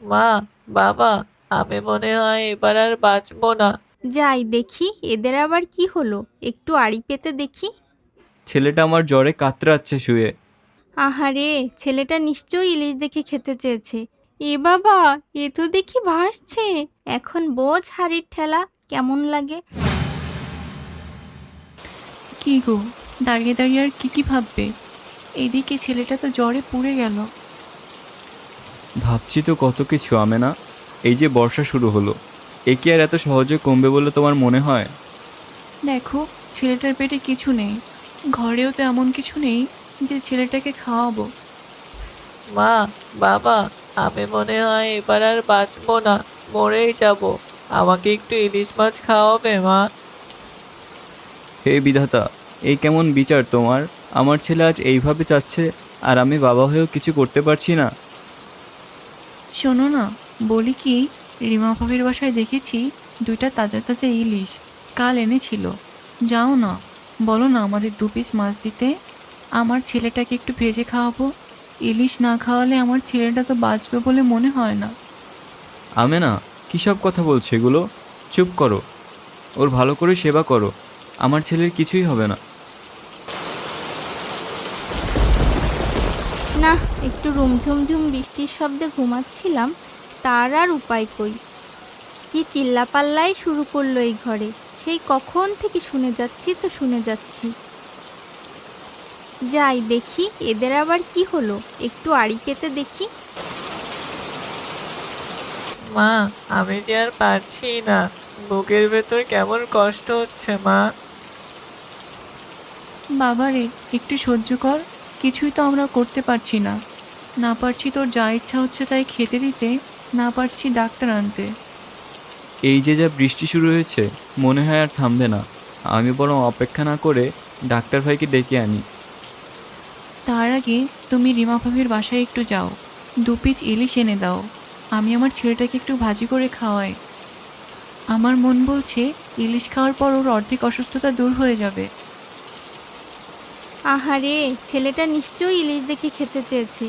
মা, বাবা, আমি মনে হয় এবার আর বাঁচবো না। যাই দেখি এদের আবার কি হলো, একটু আড়ি পেতে দেখি। ছেলেটা আমার জ্বরে কাতরাচ্ছে শুয়ে। আহারে, ছেলেটা নিশ্চয়ই ইলিশ দেখে খেতে চেয়েছে। এ বাবা, এ তো দেখি ভাসছে। এখন বোঝ হাড়ির ঠেলা কেমন লাগে। কি গো, দাঁড়িয়ে দাঁড়িয়ে আর কি ভাববে? এদিকে ছেলেটা তো জ্বরে পুড়ে গেল। ভাবছি তো কত কিছু আমেনা। এই যে বর্ষা শুরু হলো, এ কি আর এত সহজে কমবে বলে তোমার মনে হয়? দেখো, ছেলেটার পেটে কিছু নেই, ঘরেও তো এমন কিছু নেই যে ছেলেটাকে খাওয়াবো। মা, বাবা, আমি মনে হয় এবার আর বাঁচবো না, মরেই যাব। আমাকে একটু ইলিশ মাছ খাওয়াবে মা? হে বিধাতা, এই কেমন বিচার তোমার? আমার ছেলে আজ এইভাবে চাচ্ছে, আর আমি বাবা হয়েও কিছু করতে পারছি না। শোনো না, বলি কি, রিমা ভাবির বাসায় দেখেছি দুইটা তাজা তাজা ইলিশ কাল এনেছিল। যাও না, বলো না আমাদের 2 পিস মাছ দিতে। আমার ছেলেটাকে একটু ভেজে খাওয়াবো। ইলিশ না খাওয়ালে আমার ছেলেটা তো বাঁচবে বলে মনে হয় না। আমেনা, কী সব কথা বলছো এগুলো? চুপ করো, ওর ভালো করে সেবা করো। আমার ছেলের কিছুই হবে না। না, একটু রুমঝুমঝুম বৃষ্টির শব্দে ঘুমাচ্ছিলাম, তার আর উপায় কই। কি চিল্লাপাল্লাই শুরু করলো এই ঘরে, সেই কখন থেকে শুনে যাচ্ছি তো শুনে যাচ্ছি। যাই দেখি এদের আবার কি হলো, একটু আড়ি পেতে দেখি। মা, আমি যে আর পারছি না, বুকের ভেতর কেমন কষ্ট হচ্ছে মা। বাবারে, একটু সহ্য কর, কিছুই তো আমরা করতে পারছি না। না পারছি তোর যা ইচ্ছা হচ্ছে তাই খেতে দিতে, না পারছি ডাক্তার আনতে। এই যে যা বৃষ্টি শুরু হয়েছে, মনে হয় আর থামবে না। আমি বরং অপেক্ষা না করে ডাক্তার ভাইকে ডেকে আনি। তার আগে তুমি রিমা ভাবির বাসায় একটু যাও, 2 পিস ইলিশ এনে দাও। আমি আমার ছেলেটাকে একটু ভাজি করে খাওয়াই। আমার মন বলছে ইলিশ খাওয়ার পর ওর অর্ধেক অসুস্থতা দূর হয়ে যাবে। আহারে, ছেলেটা নিশ্চয়ই ইলিশ দেখে খেতে চেয়েছে,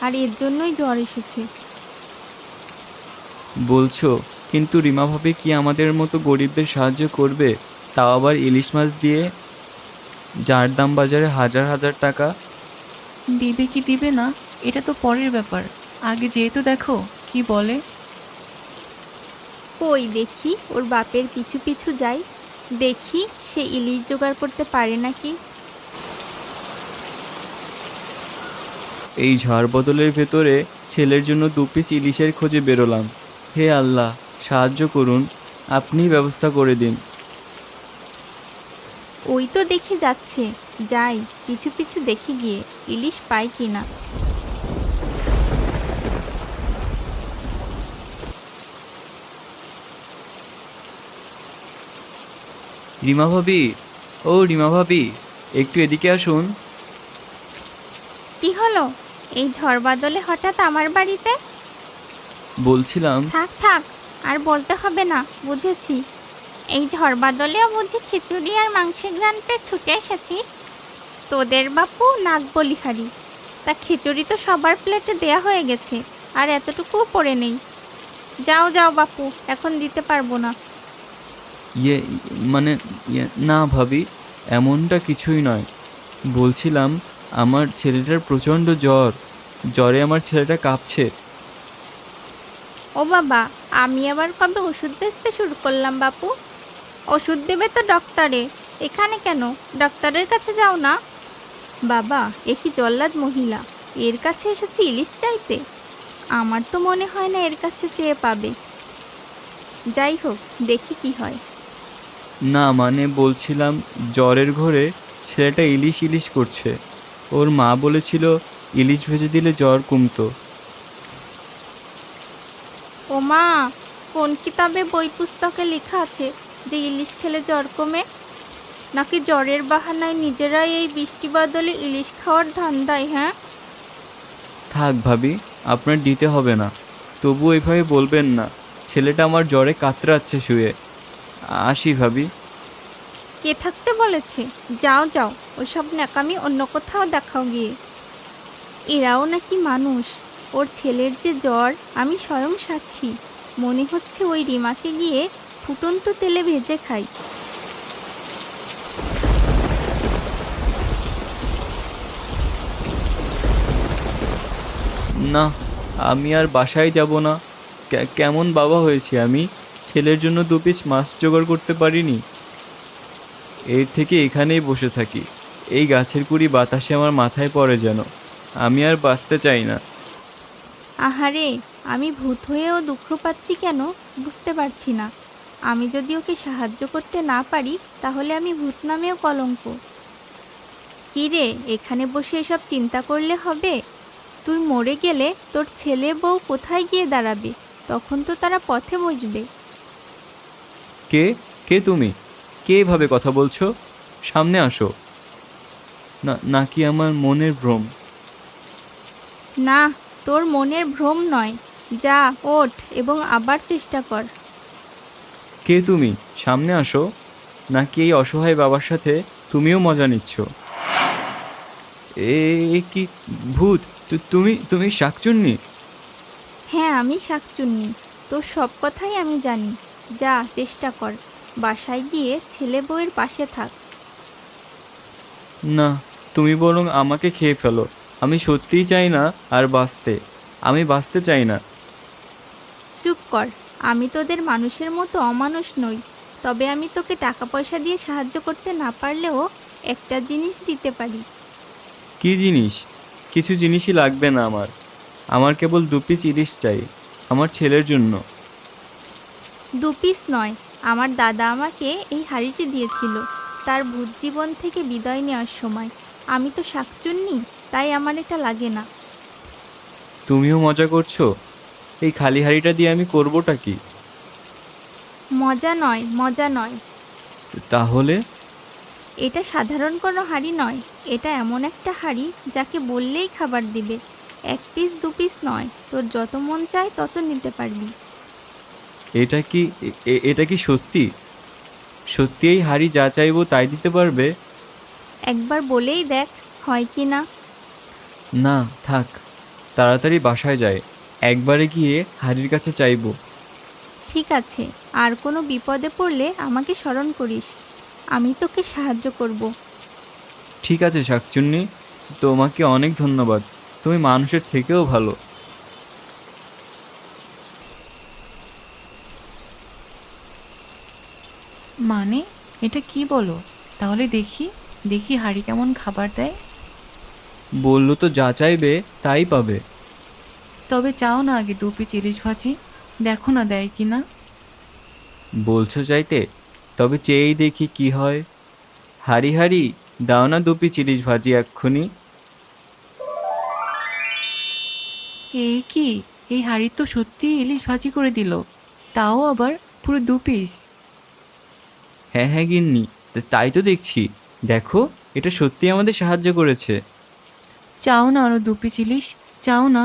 আর এর জন্যই জ্বর এসেছে। বলছো, কিন্তু রিমা ভাবে কি আমাদের মতো গরিবদের সাহায্য করবে? তাও আবার ইলিশ মাছ দিয়ে, যার দাম বাজারে হাজার হাজার টাকা। দিবে কি দিবে না এটা তো পরের ব্যাপার, আগে যেহেতু দেখো কি বলে। কই দেখি ওর বাপের পিছু পিছু যাই, দেখি সে ইলিশ জোগাড় করতে পারে নাকি। এই ঝড় বদলের ভেতরে ছেলের জন্য 2 পিস ইলিশের খোঁজে বেরোলাম। হে আল্লাহ, সাহায্য করুন, আপনিই ব্যবস্থা করে দিন। ওই তো দেখে যাচ্ছে, যাই পিছু পিছু দেখে গিয়ে ইলিশ পাই কিনা। রিমা ভাবি, ও রিমা ভাবি, একটু এদিকে আসুন। কি হলো, এই ঝড় বাদলে হঠাৎ আমার বাড়িতে? বলছিলাম, থাক থাক, আর বলতে হবে না, বুঝেছি। এই ঝড় বাদলেও বুঝি খিচুড়ি আর মাংসের ঘ্রাণ পেয়ে ছুটে এসেছিস? তোদের বাপু নাক বলিহারি, তা খিচুড়ি তো সবার প্লেটে দেয়া হয়ে গেছে, আর এতটুকুও পড়ে নেই। যাও যাও বাপু, এখন দিতে পারবো না। ইয়ে মানে না ভাবি, এমনটা কিছুই নয়। বলছিলাম, আমার ছেলেটার প্রচণ্ড জ্বর, জ্বরে আমার ছেলেটা কাঁপছে। ও বাবা, আমি আবার কবে ওষুধ বেচতে শুরু করলাম বাপু? ওষুধ দেবে তো ডক্টরে, এখানে কেন? ডক্টরের কাছে যাও না। বাবা, এ কি জল্লাদ মহিলা, এর কাছে এসেছে ইলিশ চাইতে? আমার তো মনে হয় না এর কাছে চেয়ে পাবে। যাই হোক, দেখি কি হয়। না মানে বলছিলাম, জ্বরের ঘোরে ছেলেটা ইলিশ ইলিশ করছে। ওর মা বলেছিল ইলিশ ভেজে দিলে জ্বর কমতো। ও মা, কোন কিতাবে বই পুস্তকে লেখা আছে যে ইলিশ খেলে জ্বর কমে? নাকি জ্বরের বাহানায় নিজেরাই এই বৃষ্টি বাদলে ইলিশ খাওয়ার ধান্দায়? হ্যাঁ, থাক ভাবি, আপনার দিতে হবে না। তবু এইভাবে বলবেন না, ছেলেটা আমার জ্বরে কাতরাচ্ছে শুয়ে। আসি ভাবি। কে থাকতে বলেছে? যাও যাও, ওসব ন্যাকামি অন্য কোথাও দেখাও গিয়ে। এরাও নাকি মানুষ, ওর ছেলের যে জ্বর আমি স্বয়ং সাক্ষী। মনে হচ্ছে ওই রিমাকে গিয়ে ফুটন্ত তেলে ভেজে খাই। না, আমি আর বাসায় যাব না। কেমন বাবা হয়েছি আমি, ছেলের জন্য 2 পিস মাছ জোগাড় করতে পারিনি। এর থেকে এখানেই বসে থাকি। এই গাছের কুড়ি বাতাসে আমার মাথায় পড়ে যেন। আমি আর বাঁচতে চাই না। আহারে, আমি ভূত হয়েও দুঃখ পাচ্ছি কেন বুঝতে পারছি না। আমি যদি ওকে সাহায্য করতে না পারি তাহলে আমি ভূত নামেও কলঙ্ক। কী রে, এখানে বসে এসব চিন্তা করলে হবে? তুই মরে গেলে তোর ছেলে বউ কোথায় গিয়ে দাঁড়াবে? তখন তো তারা পথে বসবে। কে কে তুমি? কে এভাবে কথা বলছো? সামনে আসো। নাকি আমার মনের ভ্রম? না, তোর মনের ভ্রম নয়। যা, ওঠ এবং আবার চেষ্টা কর। কে তুমি? সামনে আসো। নাকি এই অসহায় বাবার সাথে তুমিও মজা নিচ্ছ? এ কি ভূত? তুমি শাকচুন্নি? হ্যাঁ, আমি শাকচুন্নি। তোর সব কথাই আমি জানি। যা, চেষ্টা কর। বাসায় গিয়ে ছেলে বউয়ের পাশে থাক। না, তুমি বরং আমাকে খেয়ে ফেলো। আমি সত্যিই চাই না আর বাঁচতে। আমি বাঁচতে চাই না। চুপ কর। আমি তোদের মানুষের মতো অমানুষ নই। তবে আমি তোকে টাকা পয়সা দিয়ে সাহায্য করতে না পারলেও একটা জিনিস দিতে পারি। কি জিনিস? কিছু জিনিসই লাগবে না আমার। আমার কেবল 2 পিস ইলিশ চাই, আমার ছেলের জন্য। 2 পিস নয়, আমার দাদা আমাকে এই হাঁড়িটি দিয়েছিল তার ভূত জীবন থেকে বিদায় নেওয়ার সময়। আমি তো শাকচুন্নি, তাই আমার এটা লাগে না। তুমিও মজা করছো? এই খালি হাঁড়িটা দিয়ে আমি করবোটা কি? মজা নয়, মজা নয়। তাহলে? এটা সাধারণ কোনো হাঁড়ি নয়। এটা এমন একটা হাঁড়ি যাকে বললেই খাবার দিবে। 1 পিস 2 পিস নয়, তোর যত মন চায় তত নিতে পারবি। এটা কি সত্যি? সত্যি এই হাঁড়ি যা চাইবো তাই দিতে পারবে? একবার বলেই দেখ হয় কি না। না, থাক। তাড়াতাড়ি বাসায় যায়, একবারে গিয়ে হাঁড়ির কাছে চাইবো। ঠিক আছে, আর কোনো বিপদে পড়লে আমাকে স্মরণ করিস। আমি তোকে সাহায্য করব। ঠিক আছে শাকচুন্নি, তোমাকে অনেক ধন্যবাদ। তুমি মানুষের থেকেও ভালো। মানে এটা কি বলো? তাহলে দেখি দেখি হাঁড়ি কেমন খাবার দেয়। বললো তো যা চাইবে তাই পাবে। তবে চাও না আগে 2 পিস ইলিশ ভাজি, দেখো না দেয় কি না। বলছো চাইতে? তবে চেয়েই দেখি কি হয়। হাঁড়ি হাঁড়ি, দাও না 2 পিস ইলিশ ভাজি এক্ষুনি। এই কি, এই হাঁড়ি তো সত্যিই ইলিশ ভাজি করে দিল, তাও আবার পুরো 2 পিস। হ্যাঁ হ্যাঁ গিন্নি, তাই তো দেখছি। দেখো, এটা সত্যি আমাদের সাহায্য করেছে। চাও না আরও 2 পিস ইলিশ? চাও না?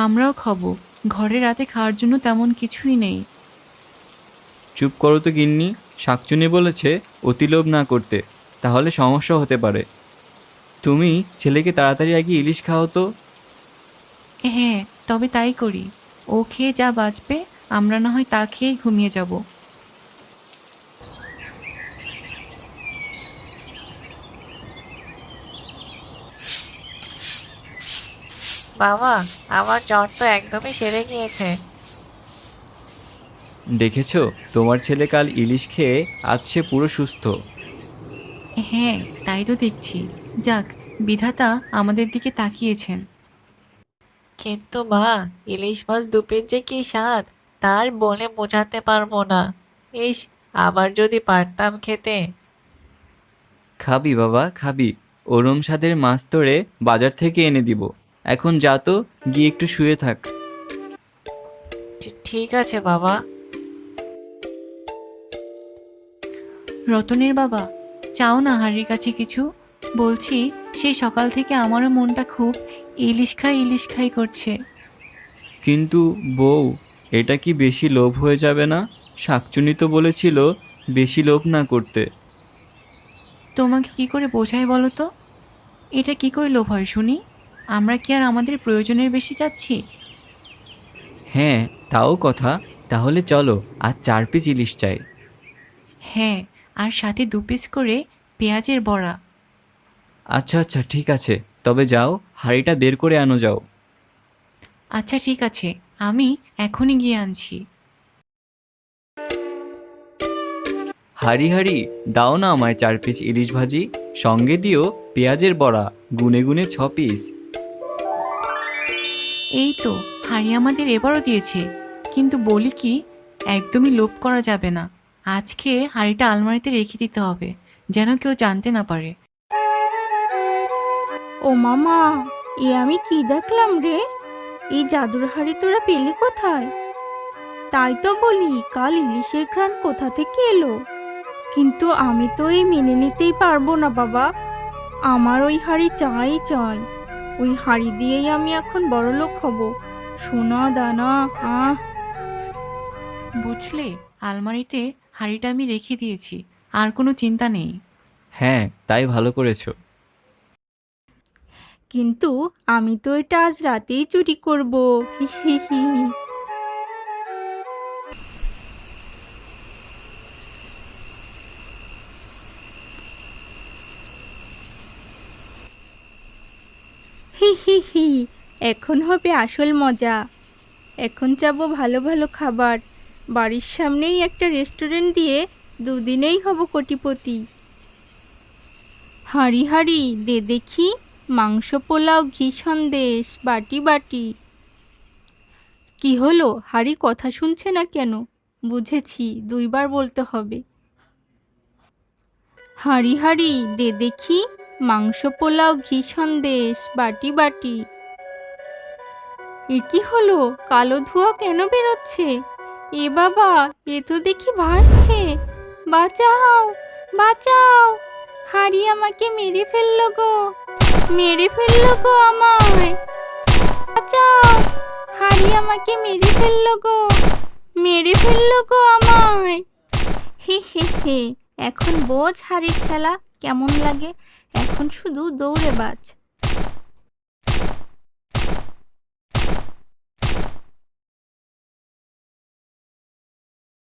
আমরাও খাবো। ঘরে রাতে খাওয়ার জন্য তেমন কিছুই নেই। চুপ করো তো গিন্নি। শাকচুনি বলেছে অতি লোভ না করতে, তাহলে সমস্যা হতে পারে। তুমি ছেলেকে তাড়াতাড়ি আগে ইলিশ খাও তো। হ্যাঁ, তবে তাই করি। ও খেয়ে যা বাঁচবে, আমরা না হয় তা খেয়েই ঘুমিয়ে যাব। বাবা, আমার জ্বর তো একদমই সেরে গিয়েছে। দেখেছো, তোমার ছেলে কাল ইলিশ খেয়ে আজ সে পুরো সুস্থ। হ্যাঁ, তাই তো দেখছি। যাক, বিধাতা আমাদের দিকে তাকিয়েছেন। কিন্তু মা, ইলিশ মাছ 2 পিস যে কি স্বাদ, তার বলে বোঝাতে পারবো না। ইস, আবার যদি পারতাম খেতে। খাবি বাবা, খাবি। ওরম স্বাদের মাছ তোরে বাজার থেকে এনে দিব। এখন যা তো, গিয়ে একটু শুয়ে থাক। ঠিক আছে বাবা। রতনের বাবা, চাও না হাড়ির কাছে কিছু? বলছি, সেই সকাল থেকে আমারও মনটা খুব ইলিশ খাই করছে। কিন্তু বউ, এটা কি বেশি লোভ হয়ে যাবে না? শাকচুনি তো বলেছিল বেশি লোভ না করতে। তোমাকে কি করে বোঝাই বলো তো? এটা কি করে লোভ হয় শুনি? আমরা কি আর আমাদের প্রয়োজনের বেশি চাচ্ছি? হ্যাঁ, তাও কথা। তাহলে চলো, আর 4 পিস ইলিশ চাই। হ্যাঁ, আর সাথে 2 পিস করে পেঁয়াজের বড়া। আচ্ছা আচ্ছা, ঠিক আছে। তবে যাও, হাঁড়িটা বের করে আনো যাও। আচ্ছা ঠিক আছে, আমি এখনই গিয়ে আনছি। হাঁড়ি হাঁড়ি, দাও না আমায় 4 পিস ইলিশ ভাজি, সঙ্গে দিও পেঁয়াজের বড়া, গুনে গুনে 6 পিস। এই তো, হাঁড়ি আমাদের এবারও দিয়েছে। কিন্তু বলি কি, একদমই লোভ করা যাবে না। আজকে হাঁড়িটা আলমারিতে রেখে দিতে হবে, যেন কেউ জানতে না পারে। ও মামা, এ আমি কি দেখলাম রে? এই জাদুর হাড়ি তোরা পেলি কোথায়? তাই তো বলি, কাল ইলিশের ঘ্রাণ কোথা থেকে এলো? কিন্তু আমি তো এই মেনে নিতেই পারবো না বাবা। আমার ওই হাড়ি চাই চাই। ওই হাড়ি দিয়েই আমি এখন বড়লোক হব। সোনা দানা, আহ। বুঝলে, আলমারিতে হাঁড়িটা আমি রেখে দিয়েছি, আর কোনো চিন্তা নেই। হ্যাঁ, তাই ভালো করেছো। কিন্তু আমি তো এটা আজ রাতেই চুরি করব। হি হি হি। হি হি হি। এখন হবে আসল মজা। এখন যাবো ভালো ভালো খাবার। বাড়ির সামনেই একটা রেস্টুরেন্ট দিয়ে দুদিনেই হব কোটিপতি। হাঁড়ি হাঁড়ি দে দেখি, মাংস পোলাও ঘি সন্দেশ বাটি বাটি। কি হলো, হাঁড়ি কথা শুনছে না কেন? বুঝেছি, 2বার বলতে হবে। হাঁড়ি হাঁড়ি দে দেখি, মাংস পোলাও ঘি সন্দেশ বাটি বাটি। এ কি হলো, কালো ধোঁয়া কেন বেরোচ্ছে? এ বাবা, এ তো দেখি ভাসছে। বাঁচাও, বাঁচাও! হাঁড়ি আমাকে মেরে ফেললো গো, মেরে ফেললো গো আমায়। বাঁচাও! হাঁড়ি আমাকে মেরে ফেললো গো, মেরে ফেললো গো আমায়। হে হে হে। এখন বোঝ হাঁড়ির খেলা কেমন লাগে। এখন শুধু দৌড়ে বাজ।